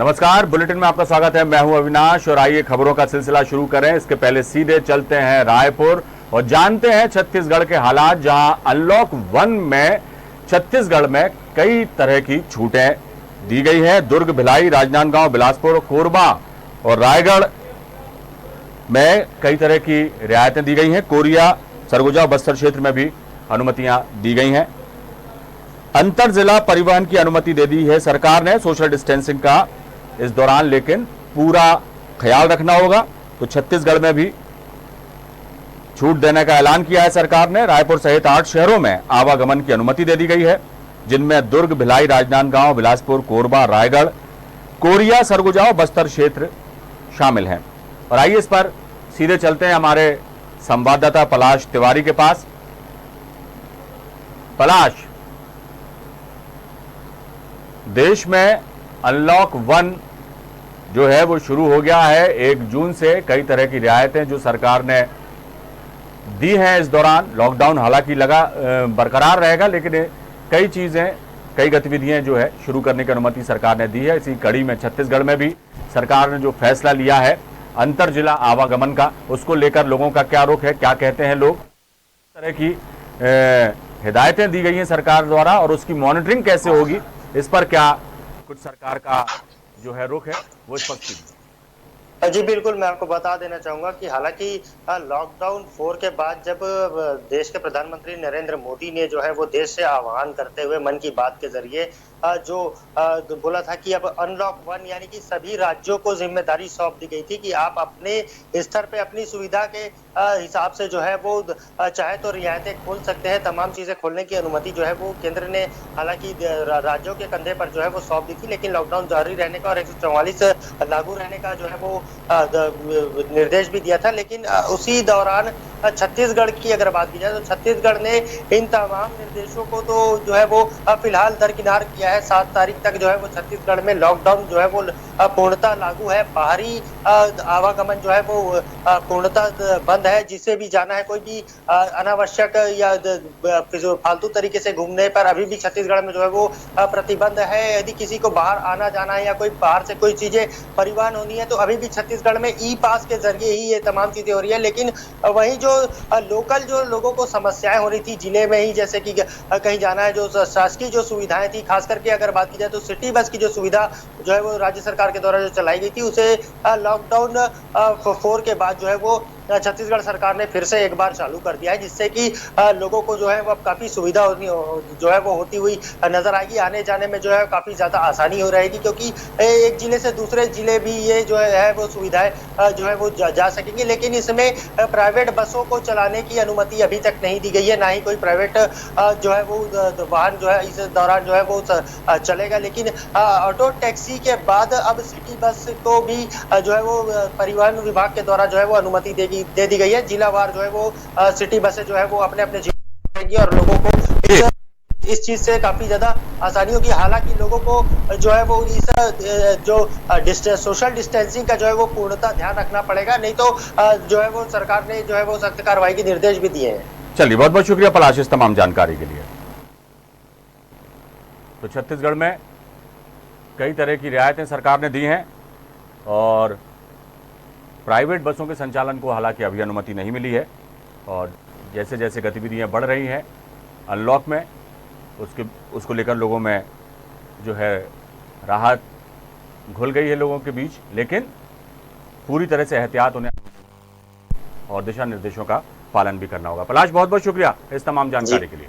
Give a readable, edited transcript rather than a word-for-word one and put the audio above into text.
नमस्कार, बुलेटिन में आपका स्वागत है। मैं हूं अविनाश और आइए खबरों का सिलसिला शुरू करें। इसके पहले सीधे चलते हैं रायपुर और जानते हैं छत्तीसगढ़ के हालात, जहां अनलॉक 1 में छत्तीसगढ़ में कई तरह की छूटें दी गई है। दुर्ग, भिलाई, राजनांदगांव, बिलासपुर, कोरबा और रायगढ़ में कई तरह की रियायतें दी गई हैं। कोरिया, सरगुजा और बस्तर क्षेत्र में भी अनुमतियां दी गई हैं। अंतर जिला परिवहन की अनुमति दे दी है सरकार ने सोशल डिस्टेंसिंग का इस दौरान, लेकिन पूरा ख्याल रखना होगा। तो छत्तीसगढ़ में भी छूट देने का ऐलान किया है सरकार ने। रायपुर सहित 8 शहरों में आवागमन की अनुमति दे दी गई है, जिनमें दुर्ग, भिलाई, राजनांदगांव, बिलासपुर, कोरबा, रायगढ़, कोरिया, सरगुजा और बस्तर क्षेत्र शामिल हैं। और आइए इस पर सीधे चलते हैं हमारे संवाददाता पलाश तिवारी के पास। पलाश, देश में अनलॉक 1 जो है वो शुरू हो गया है। 1 जून से कई तरह की रियायतें जो सरकार ने दी हैं इस दौरान। लॉकडाउन हालांकि बरकरार रहेगा, लेकिन कई चीजें, कई गतिविधियां जो है शुरू करने की अनुमति सरकार ने दी है। इसी कड़ी में छत्तीसगढ़ में भी सरकार ने जो फैसला लिया है अंतर जिला आवागमन का, उसको लेकर लोगों का क्या रुख है, क्या कहते हैं लोग, इस तरह की हिदायतें दी गई हैं सरकार द्वारा और उसकी मॉनिटरिंग कैसे होगी, इस पर क्या कुछ सरकार का जो है रुख है वो स्पष्ट कीजिए। जी बिल्कुल, मैं आपको बता देना चाहूंगा कि हालांकि लॉकडाउन 4 के बाद जब देश के प्रधानमंत्री नरेंद्र मोदी ने जो है वो देश से आह्वान करते हुए मन की बात के जरिए जो बोला था कि अब अनलॉक 1 यानी कि सभी राज्यों को जिम्मेदारी सौंप दी गई थी कि आप अपने स्तर पे अपनी सुविधा के हिसाब से जो है वो चाहे तो रियायतें खोल सकते हैं। तमाम चीजें खोलने की अनुमति जो है वो केंद्र ने हालांकि राज्यों के कंधे पर जो है वो सौंप दी थी, लेकिन लॉकडाउन जारी रहने का और 144 लागू रहने का जो है वो निर्देश भी दिया था। लेकिन उसी दौरान छत्तीसगढ़ की अगर बात की जाए तो छत्तीसगढ़ ने इन तमाम निर्देशों को तो जो है वो फिलहाल दरकिनार किया है। 7 तारीख तक जो है वो छत्तीसगढ़ में लॉकडाउन जो है वो पूर्णतः लागू है। बाहरी आवागमन जो है वो पूर्णतः बंद है। जिसे भी जाना है, कोई भी अनावश्यक या फालतू तरीके से घूमने पर अभी भी छत्तीसगढ़ में जो है वो प्रतिबंध है। यदि किसी को बाहर आना जाना है या कोई बाहर से कोई चीजें परिवहन होनी है तो अभी भी छत्तीसगढ़ में ई पास के जरिए ही ये तमाम चीजें हो रही है। लेकिन वही जो लोकल जो लोगों को समस्याएं हो रही थी जिले में ही, जैसे कि कहीं जाना है, जो शासकीय जो सुविधाएं थी, खास करके अगर बात की जाए तो सिटी बस की जो सुविधा जो है वो राज्य सरकार के द्वारा जो चलाई गई थी, उसे लॉकडाउन 4 के बाद जो है वो छत्तीसगढ़ सरकार ने फिर से एक बार चालू कर दिया है, जिससे कि लोगों को जो है वो काफी सुविधा जो है वो होती हुई नजर आएगी। आने जाने में जो है काफी ज्यादा आसानी हो रहेगी, क्योंकि एक जिले से दूसरे जिले भी ये जो है वो सुविधाएं जो है वो जा सकेंगी। लेकिन इसमें प्राइवेट बसों को चलाने की अनुमति अभी तक नहीं दी गई है, ना ही कोई प्राइवेट जो है वो वाहन जो है इस दौरान जो है वो चलेगा। लेकिन ऑटो टैक्सी के बाद अब सिटी बस को भी जो है वो परिवहन विभाग के द्वारा जो है वो अनुमति दे दी गई है। जिलावार जो है वो सिटी बसें जो है वो अपने अपने जिले में और लोगों को इस चीज से काफी ज्यादा आसानी होगी। हालांकि लोगों को जो है वो इस जो सोशल डिस्टेंसिंग का जो है वो पूर्णतः ध्यान रखना पड़ेगा, नहीं तो जो है वो सरकार ने जो है वो सख्त कार्रवाई के निर्देश भी दिए हैं। चलिए, बहुत बहुत शुक्रिया पलाश इस तमाम जानकारी के लिए। तो छत्तीसगढ़ में कई तरह की रियायतें सरकार ने दी हैं और प्राइवेट बसों के संचालन को हालांकि अभी अनुमति नहीं मिली है। और जैसे जैसे गतिविधियां बढ़ रही हैं अनलॉक में, उसको लेकर लोगों में जो है राहत घुल गई है लोगों के बीच, लेकिन पूरी तरह से एहतियात उन्हें और दिशा निर्देशों का पालन भी करना होगा। पलाश, बहुत बहुत शुक्रिया इस तमाम जानकारी के लिए।